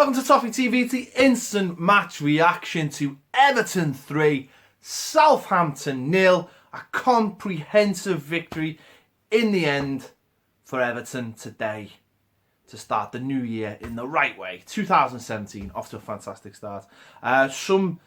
Welcome to Toffee TV, it's the instant match reaction to Everton 3, Southampton 0. A comprehensive victory in the end for Everton today to start the new year in the right way. 2017 off to a fantastic start. Some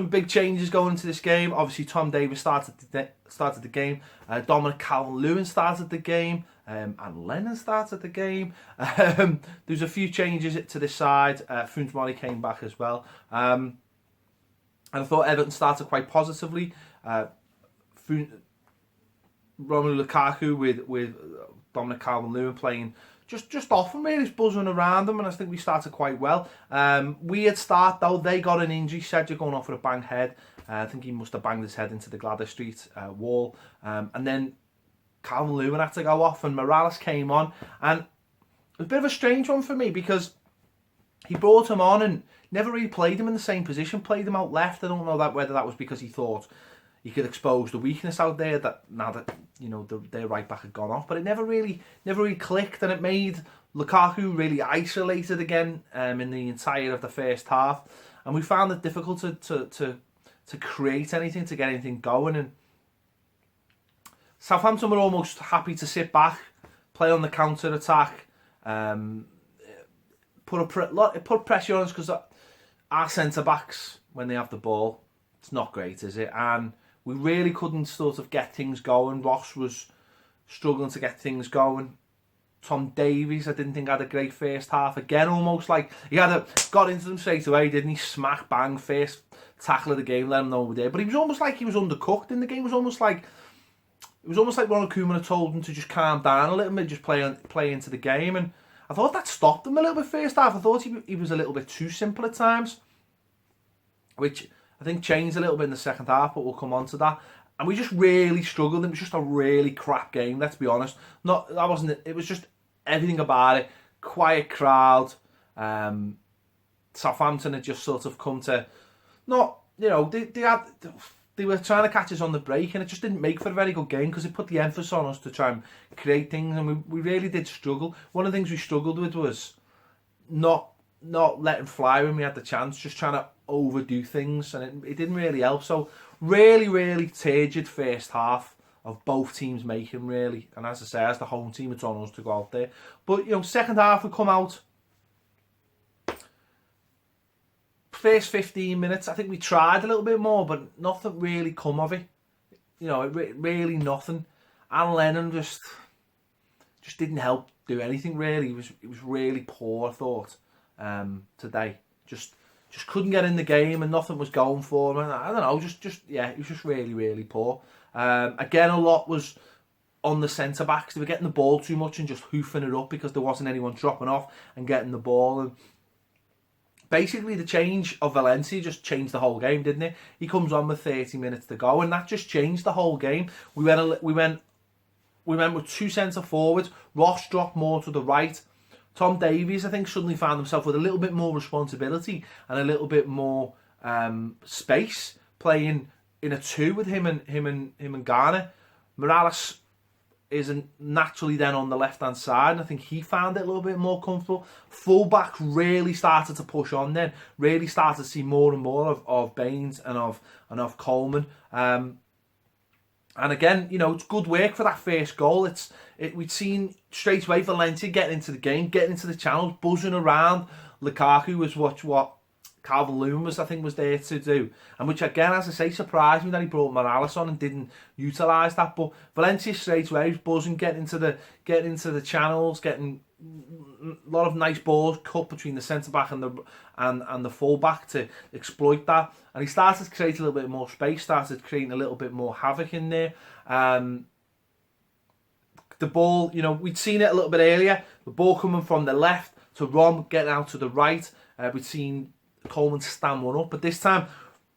big changes going into this game. Obviously, Tom Davies started the game. Dominic Calvert-Lewin started the game. And Lennon started the game. There's a few changes to this side. Funsmori came back as well. And I thought Everton started quite positively. Romelu Lukaku with Dominic Calvert-Lewin playing just off and really buzzing around them, and I think we started quite well. Weird start though. They got an injury. Cedric going off with a banged head. I think he must have banged his head into the Gladys Street wall. And then Calvert-Lewin had to go off and Morales came on, and it was a bit of a strange one for me because he brought him on and never really played him in the same position, played him out left. I don't know whether that was because he thought he could expose the weakness out there that now that their right back had gone off, but it never really clicked, and it made Lukaku really isolated again in the entire of the first half, and we found it difficult to create anything, to get anything going. And Southampton were almost happy to sit back, play on the counter attack, put pressure on us, because our centre backs, when they have the ball, it's not great, is it? And we really couldn't sort of get things going. Ross was struggling to get things going. Tom Davies, I didn't think had a great first half. Again, almost like he got into them straight away, didn't he? Smack bang, first tackle of the game, let him know we're there. But he was almost like he was undercooked in the game. It was almost like Ronald Koeman had told him to just calm down a little bit, just play into the game. And I thought that stopped him a little bit first half. I thought he was a little bit too simple at times, which I think changed a little bit in the second half, but we'll come on to that. And we just really struggled. It was just a really crap game, let's be honest. It was just everything about it. Quiet crowd. Southampton had just sort of come to they were trying to catch us on the break, and it just didn't make for a very good game because it put the emphasis on us to try and create things, and we really did struggle. One of the things we struggled with was not letting fly when we had the chance, just trying to overdo things, and it didn't really help. So really turgid first half of both teams making, really. And as I say, as the home team, it's on us to go out there. But second half we come out. First 15 minutes, I think we tried a little bit more, but nothing really come of it. Really nothing. And Lennon just didn't help do anything really. It was really poor, I thought, today. Just couldn't get in the game, and nothing was going for him. And I don't know, it was just really poor. Again, a lot was on the centre backs. They were getting the ball too much and just hoofing it up because there wasn't anyone dropping off and getting the ball. And basically, the change of Valencia just changed the whole game, didn't it? He comes on with 30 minutes to go, and that just changed the whole game. We went with two centre forwards. Ross dropped more to the right. Tom Davies, I think, suddenly found himself with a little bit more responsibility and a little bit more space, playing in a two with him and Garner. Morales isn't naturally then on the left-hand side, and I think he found it a little bit more comfortable. Fullback really started to push on then, really started to see more and more of Baines and of Coleman. And again, it's good work for that first goal. We'd seen straight away Valencia getting into the game, getting into the channels, buzzing around. Lukaku was what Calvert-Lewin was there to do, and which again, as I say, surprised me that he brought Morales on and didn't utilise that. But Valencia straight away was buzzing, getting into the channels, getting a lot of nice balls cut between the centre back and the full back to exploit that. And he started to create a little bit more space, started creating a little bit more havoc in there. The ball, we'd seen it a little bit earlier. The ball coming from the left to Rom, getting out to the right. We'd seen Coleman stand one up, but this time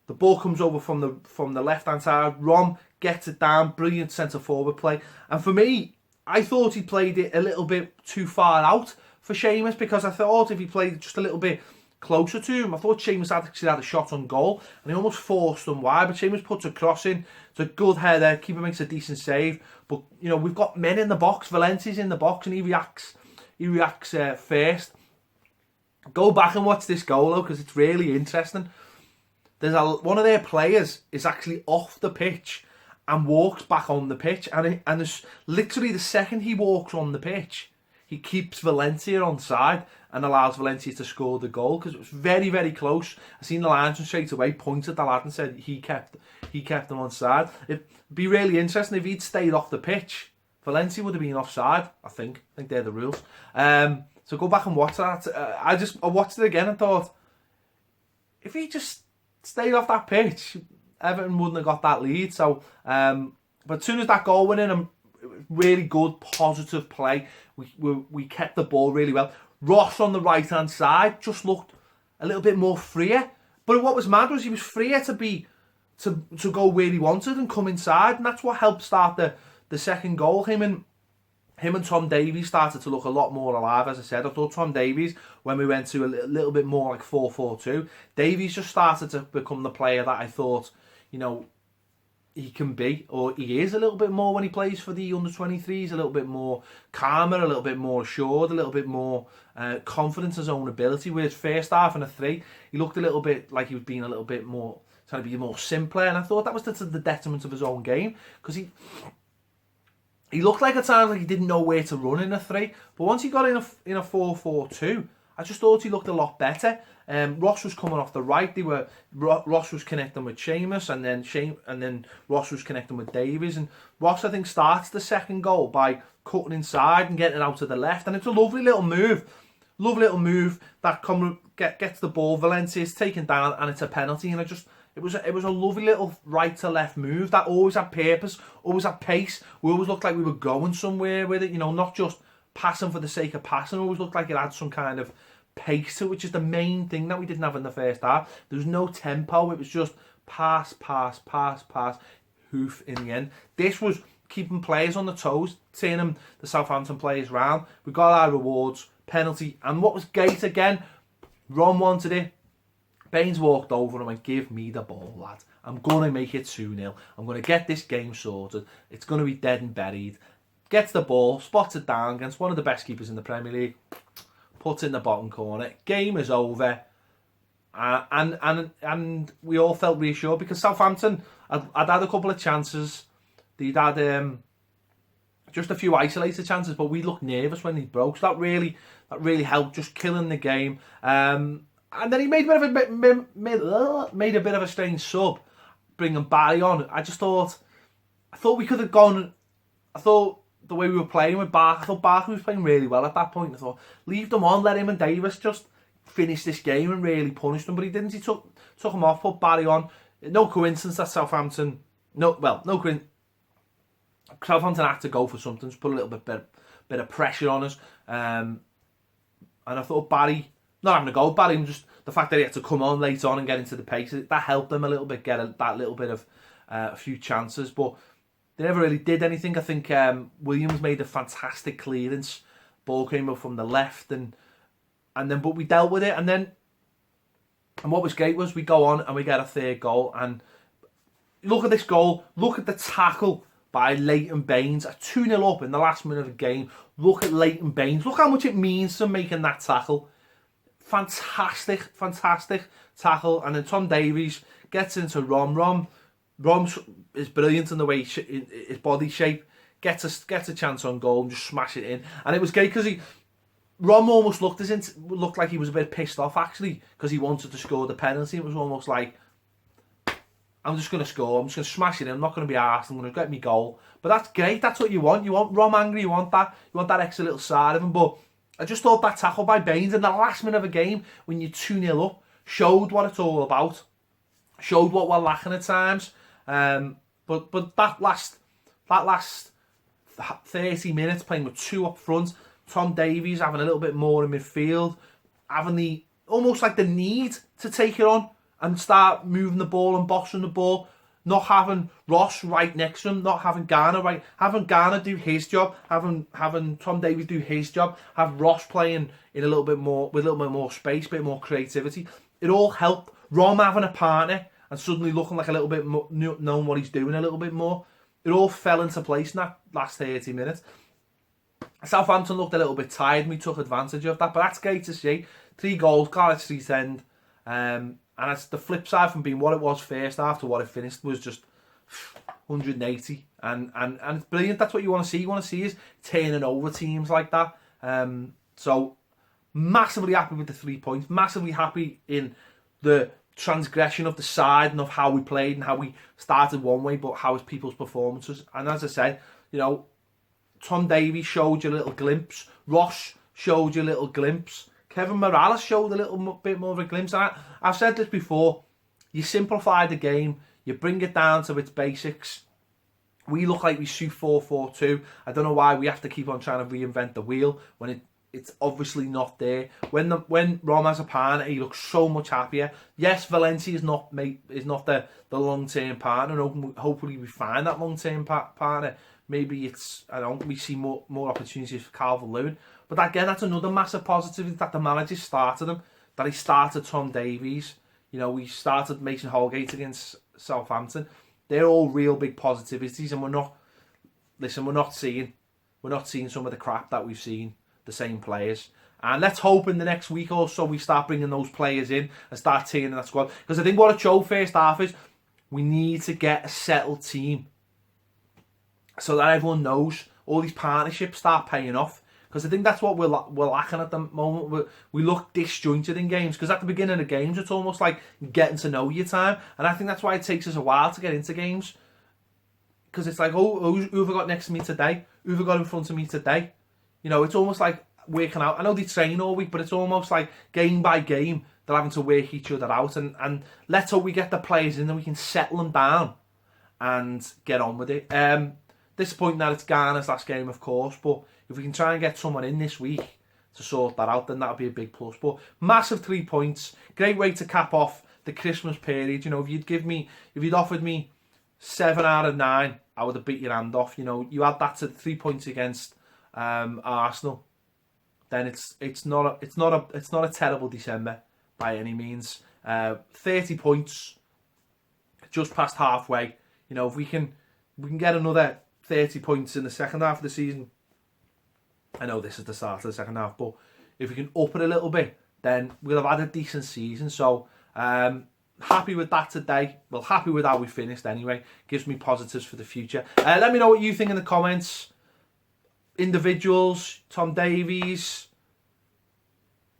the ball comes over from the left hand side. Rom gets it down, brilliant centre forward play. And for me, I thought he played it a little bit too far out for Seamus, because I thought if he played just a little bit closer to him, I thought Seamus actually had a shot on goal, and he almost forced them wide. But Seamus puts a cross in. It's a good header. Keeper makes a decent save. But we've got men in the box. Valencia's in the box, and he reacts first. Go back and watch this goal though, because it's really interesting. One of their players is actually off the pitch and walks back on the pitch, and it's literally the second he walks on the pitch, he keeps Valencia onside and allows Valencia to score the goal, because it was very, very close. I seen the linesman straight away point at the lad and said he kept them onside. It'd be really interesting if he'd stayed off the pitch. Valencia would have been offside. I think they're the rules. So go back and watch that. I watched it again and thought, if he just stayed off that pitch, Everton wouldn't have got that lead. So, but as soon as that goal went in, really good, positive play. We kept the ball really well. Ross on the right hand side just looked a little bit more freer. But what was mad was he was freer to go where he wanted and come inside, and that's what helped start the second goal. Him and Tom Davies started to look a lot more alive. As I said, I thought Tom Davies, when we went to a little bit more like 4-4-2, Davies just started to become the player that I thought, he can be, or he is a little bit more when he plays for the under-23s, a little bit more calmer, a little bit more assured, a little bit more confident in his own ability. Whereas first half and a 3, he looked a little bit like he was being a little bit more, trying to be more simpler, and I thought that was to the detriment of his own game, because he looked like at times like he didn't know where to run in a 3, but once he got in a 4-4-2, I just thought he looked a lot better. Ross was coming off the right. Ross was connecting with Seamus, and then Ross was connecting with Davies. And Ross, I think, starts the second goal by cutting inside and getting out to the left. And it's a lovely little move that gets the ball. Valencia's taken down, and it's a penalty. And it was a lovely little right to left move that always had purpose, always had pace. We always looked like we were going somewhere with it. Not just passing for the sake of passing. It always looked like it had some kind of pace to it, which is the main thing that we didn't have in the first half. There was no tempo. It was just pass, hoof in the end. This was keeping players on the toes, turning the Southampton players round. We got our rewards, penalty, and what was great again, Ron wanted it. Baines walked over and went, give me the ball, lad. I'm going to make it 2-0. I'm going to get this game sorted. It's going to be dead and buried. Gets the ball, spots it down against one of the best keepers in the Premier League, puts it in the bottom corner. Game is over. And we all felt reassured, because Southampton had had a couple of chances. They'd had just a few isolated chances, but we looked nervous when they broke. So that really helped, just killing the game. And then he made a bit of a strange sub, bringing Barry on. I thought we could have gone. I thought the way we were playing with Barker, I thought Barker was playing really well at that point. I thought, leave them on, let him and Davis just finish this game and really punish them. But he didn't. He took him off, put Barry on. No coincidence that Southampton. Southampton had to go for something, to put a little bit of pressure on us. And I thought Barry, not having a go, Barry, just the fact that he had to come on late on and get into the pace, that helped them a little bit, get that little bit of a few chances. But they never really did anything. I think Williams made a fantastic clearance. Ball came up from the left, but we dealt with it. And what was great was we go on and we get a third goal. And look at this goal. Look at the tackle by Leighton Baines. A 2-0 up in the last minute of the game. Look at Leighton Baines. Look how much it means to making that tackle. Fantastic tackle. And then Tom Davies gets into Rom is brilliant in the way his body shape, gets a chance on goal and just smash it in. And it was great because Rom almost looked like he was a bit pissed off, actually, because he wanted to score the penalty. It was almost like, I'm just going to score, I'm just going to smash it in, I'm not going to be arsed, I'm going to get me goal. But that's great, that's what you want. You want Rom angry, you want that extra little side of him. But I just thought that tackle by Baines in the last minute of a game, when you're 2-0 up, showed what it's all about. Showed what we're lacking at times. But that last 30 minutes playing with 2 up front, Tom Davies having a little bit more in midfield, having almost like the need to take it on and start moving the ball and boxing the ball, not having Ross right next to him, not having Garner having Garner do his job, having Tom Davies do his job, have Ross playing in a little bit more, with a little bit more space, a bit more creativity. It all helped. Rom having a partner and suddenly looking like a little bit more, knowing what he's doing a little bit more. It all fell into place in that last 30 minutes. Southampton looked a little bit tired and we took advantage of that, but that's great to see. 3 goals, Gareth Street End. And it's the flip side from being what it was first half to what it finished was just 180. And it's brilliant. That's what you want to see. You want to see is turning over teams like that. So massively happy with the 3 points. Massively happy in the transgression of the side and of how we played and how we started one way, but how is people's performances. And as I said, you know, Tom Davies showed you a little glimpse. Ross showed you a little glimpse. Kevin Morales showed a little bit more of a glimpse. And I've said this before. You simplify the game. You bring it down to its basics. We look like we shoot 4-4-2. I don't know why we have to keep on trying to reinvent the wheel when it's obviously not there. When Rom has a partner, he looks so much happier. Yes, Valencia is not the long-term partner, and hopefully we find that long-term partner. Maybe we see more opportunities for Calvert-Lewin. But again, that's another massive positive, that the manager started him, that he started Tom Davies. You know, we started Mason Holgate against Southampton. They're all real big positivities, and we're not seeing some of the crap that we've seen, the same players. And let's hope in the next week or so we start bringing those players in and start turning that squad. Because I think what it showed first half is we need to get a settled team so that everyone knows all these partnerships start paying off. Because I think that's what we're lacking at the moment. We look disjointed in games. Because at the beginning of games, it's almost like getting to know your time. And I think that's why it takes us a while to get into games. Because it's like, who have I got next to me today? Who have I got in front of me today? You know, it's almost like working out. I know they train all week, but it's almost like game by game, they're having to work each other out. And let's hope we get the players in and we can settle them down and get on with it. Disappointing that it's Ghana's last game, of course, but if we can try and get someone in this week to sort that out, then that would be a big plus. But massive 3 points, great way to cap off the Christmas period. You know, if you'd offered me 7 out of 9, I would have beat your hand off. You know, you add that to 3 points against Arsenal, then it's not a terrible December by any means. 30 points, just past halfway. You know, if we can get another 30 points in the second half of the season. I know this is the start of the second half, but if we can up it a little bit, then we'll have had a decent season. So happy with that today. Well, happy with how we finished anyway. Gives me positives for the future. Let me know what you think in the comments. Individuals, Tom Davies,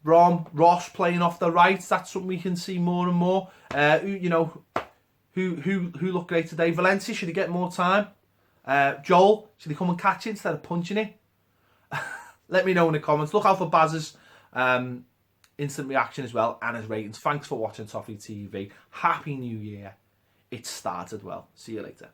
Ross playing off the right. That's something we can see more and more. Who looked great today? Valencia, should he get more time? Joel, should he come and catch it instead of punching it? Let me know in the comments. Look out for Baz's instant reaction as well and his ratings. Thanks for watching Toffee TV. Happy New Year. It started well. See you later.